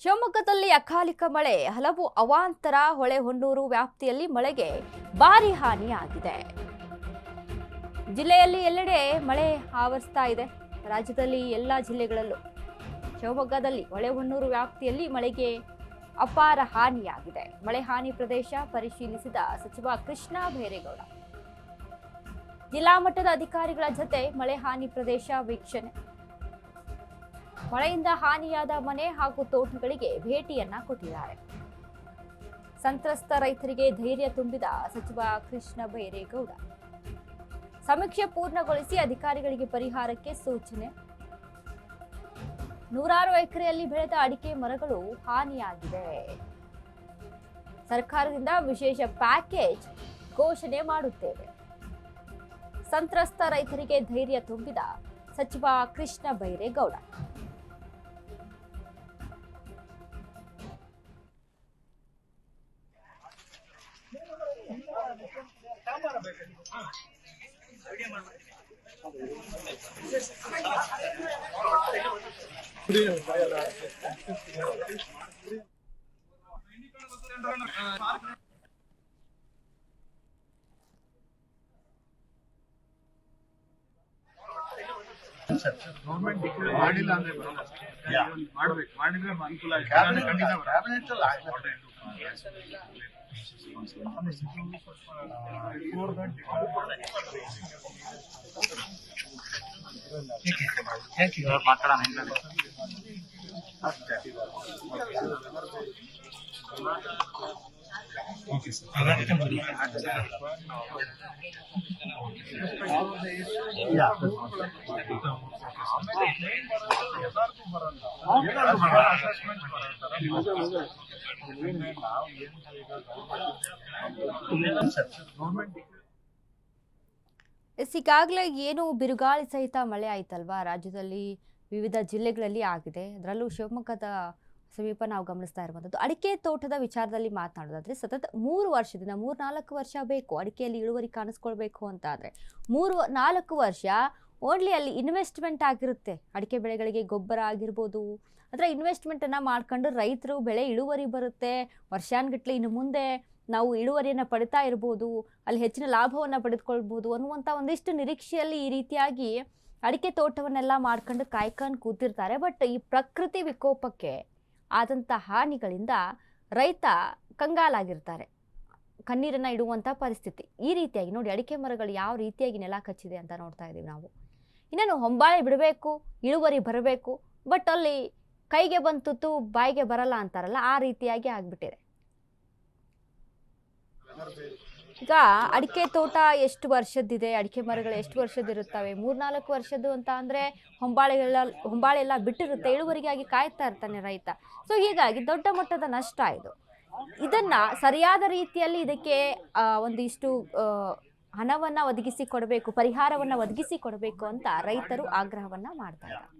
ಶಿವಮೊಗ್ಗದಲ್ಲಿ ಅಕಾಲಿಕ ಮಳೆ, ಹಲವು ಅವಾಂತರ. ಹೊಳೆಹೊನ್ನೂರು ವ್ಯಾಪ್ತಿಯಲ್ಲಿ ಮಳೆಗೆ ಭಾರಿ ಹಾನಿಯಾಗಿದೆ. ಜಿಲ್ಲೆಯಲ್ಲಿ ಎಲ್ಲೆಡೆ ಮಳೆ ಆವರಿಸ್ತಾ ಇದೆ. ರಾಜ್ಯದಲ್ಲಿ ಎಲ್ಲ ಜಿಲ್ಲೆಗಳಲ್ಲೂ ಶಿವಮೊಗ್ಗದಲ್ಲಿ ಹೊಳೆಹೊನ್ನೂರು ವ್ಯಾಪ್ತಿಯಲ್ಲಿ ಮಳೆಗೆ ಅಪಾರ ಹಾನಿಯಾಗಿದೆ. ಮಳೆ ಹಾನಿ ಪ್ರದೇಶ ಪರಿಶೀಲಿಸಿದ ಸಚಿವ ಕೃಷ್ಣ ಬೈರೇಗೌಡ ಜಿಲ್ಲಾ ಮಟ್ಟದ ಅಧಿಕಾರಿಗಳ ಜೊತೆ ಮಳೆ ಹಾನಿ ಪ್ರದೇಶ ವೀಕ್ಷಣೆ. ಮಳೆಯಿಂದ ಹಾನಿಯಾದ ಮನೆ ಹಾಗೂ ತೋಟಗಳಿಗೆ ಭೇಟಿಯನ್ನ ಕೊಟ್ಟಿದ್ದಾರೆ. ಸಂತ್ರಸ್ತ ರೈತರಿಗೆ ಧೈರ್ಯ ತುಂಬಿದ ಸಚಿವ ಕೃಷ್ಣ ಬೈರೇಗೌಡ ಸಮೀಕ್ಷೆ ಪೂರ್ಣಗೊಳಿಸಿ ಅಧಿಕಾರಿಗಳಿಗೆ ಪರಿಹಾರಕ್ಕೆ ಸೂಚನೆ. ನೂರಾರು ಎಕರೆಯಲ್ಲಿ ಬೆಳೆದ ಅಡಿಕೆ ಮರಗಳು ಹಾನಿಯಾಗಿವೆ. ಸರ್ಕಾರದಿಂದ ವಿಶೇಷ ಪ್ಯಾಕೇಜ್ ಘೋಷಣೆ ಮಾಡುತ್ತೇವೆ. ಸಂತ್ರಸ್ತ ರೈತರಿಗೆ ಧೈರ್ಯ ತುಂಬಿದ ಸಚಿವ ಕೃಷ್ಣ ಬೈರೇಗೌಡ. ಗೌರ್ಮೆಂಟ್ ಡಿಕ್ಲೇರ್ ಮಾಡಿಲ್ಲ ಅಂದ್ರೆ ಮಾಡ್ಬೇಕು, ಮಾಡಿದ್ರೆ ಅನುಕೂಲ ಈಗಾಗಲೇ ಏನು ಬಿರುಗಾಳಿ ಸಹಿತ ಮಳೆ ಆಯ್ತಲ್ವಾ, ರಾಜ್ಯದಲ್ಲಿ ವಿವಿಧ ಜಿಲ್ಲೆಗಳಲ್ಲಿ ಆಗಿದೆ. ಅದರಲ್ಲೂ ಶಿವಮೊಗ್ಗದ ಸಮೀಪ ನಾವು ಗಮನಿಸ್ತಾ ಇರುವಂಥದ್ದು. ಅಡಿಕೆ ತೋಟದ ವಿಚಾರದಲ್ಲಿ ಮಾತನಾಡೋದಾದ್ರೆ ಸತತ 3 ವರ್ಷದಿಂದ 3-4 ವರ್ಷ ಬೇಕು ಅಡಿಕೆಯಲ್ಲಿ ಇಳುವರಿ ಕಾಣಿಸ್ಕೊಳ್ಬೇಕು ಅಂತ. ಆದರೆ 3-4 ವರ್ಷ ಓನ್ಲಿ ಅಲ್ಲಿ ಇನ್ವೆಸ್ಟ್ಮೆಂಟ್ ಆಗಿರುತ್ತೆ. ಅಡಿಕೆ ಬೆಳೆಗಳಿಗೆ ಗೊಬ್ಬರ ಆಗಿರ್ಬೋದು, ಅದರ ಇನ್ವೆಸ್ಟ್ಮೆಂಟನ್ನು ಮಾಡ್ಕೊಂಡು ರೈತರು ಬೆಳೆ ಇಳುವರಿ ಬರುತ್ತೆ. ವರ್ಷಾನ್ಗಟ್ಲೆ ಇನ್ನು ಮುಂದೆ ನಾವು ಇಳುವರಿಯನ್ನು ಪಡಿತಾ ಇರ್ಬೋದು, ಅಲ್ಲಿ ಹೆಚ್ಚಿನ ಲಾಭವನ್ನು ಪಡೆದುಕೊಳ್ಬೋದು ಅನ್ನುವಂಥ ಒಂದಿಷ್ಟು ನಿರೀಕ್ಷೆಯಲ್ಲಿ ಈ ರೀತಿಯಾಗಿ ಅಡಿಕೆ ತೋಟವನ್ನೆಲ್ಲ ಮಾಡ್ಕೊಂಡು ಕಾಯ್ಕೊಂಡು ಕೂತಿರ್ತಾರೆ. ಬಟ್ ಈ ಪ್ರಕೃತಿ ವಿಕೋಪಕ್ಕೆ ಆದಂಥ ಹಾನಿಗಳಿಂದ ರೈತ ಕಂಗಾಲಾಗಿರ್ತಾರೆ, ಕಣ್ಣೀರನ್ನು ಇಡುವಂಥ ಪರಿಸ್ಥಿತಿ. ಈ ರೀತಿಯಾಗಿ ನೋಡಿ ಅಡಿಕೆ ಮರಗಳು ಯಾವ ರೀತಿಯಾಗಿ ನೆಲ ಕಚ್ಚಿದೆ ಅಂತ ನೋಡ್ತಾ ಇದ್ದೀವಿ ನಾವು. ಇನ್ನೇನು ಹೊಂಬಾಳೆ ಬಿಡಬೇಕು, ಇಳುವರಿ ಬರಬೇಕು, ಬಟ್ ಅಲ್ಲಿ ಕೈಗೆ ಬಂತು ಬಾಯಿಗೆ ಬರಲ್ಲ ಅಂತಾರಲ್ಲ, ಆ ರೀತಿಯಾಗಿ ಆಗಿಬಿಟ್ಟಿದೆ. ಈಗ ಅಡಿಕೆ ತೋಟ ಎಷ್ಟು ವರ್ಷದ್ದಿದೆ, ಅಡಿಕೆ ಮರಗಳು ಎಷ್ಟು ವರ್ಷದಿರುತ್ತವೆ? 3-4 ವರ್ಷದ್ದು ಅಂತ ಅಂದರೆ ಹೊಂಬಾಳೆ ಎಲ್ಲ ಬಿಟ್ಟಿರುತ್ತೆ, ಇಳುವರಿಗಾಗಿ ಕಾಯ್ತಾ ಇರ್ತಾನೆ ರೈತ. ಸೊ ಹೀಗಾಗಿ ದೊಡ್ಡ ಮಟ್ಟದ ನಷ್ಟ ಇದು. ಇದನ್ನು ಸರಿಯಾದ ರೀತಿಯಲ್ಲಿ ಇದಕ್ಕೆ ಒಂದಿಷ್ಟು ಹಣವನ್ನು ಒದಗಿಸಿ ಕೊಡಬೇಕು, ಪರಿಹಾರವನ್ನು ಒದಗಿಸಿ ಕೊಡಬೇಕು ಅಂತ ರೈತರು ಆಗ್ರಹವನ್ನು ಮಾಡ್ತಾ ಇದ್ದಾರೆ.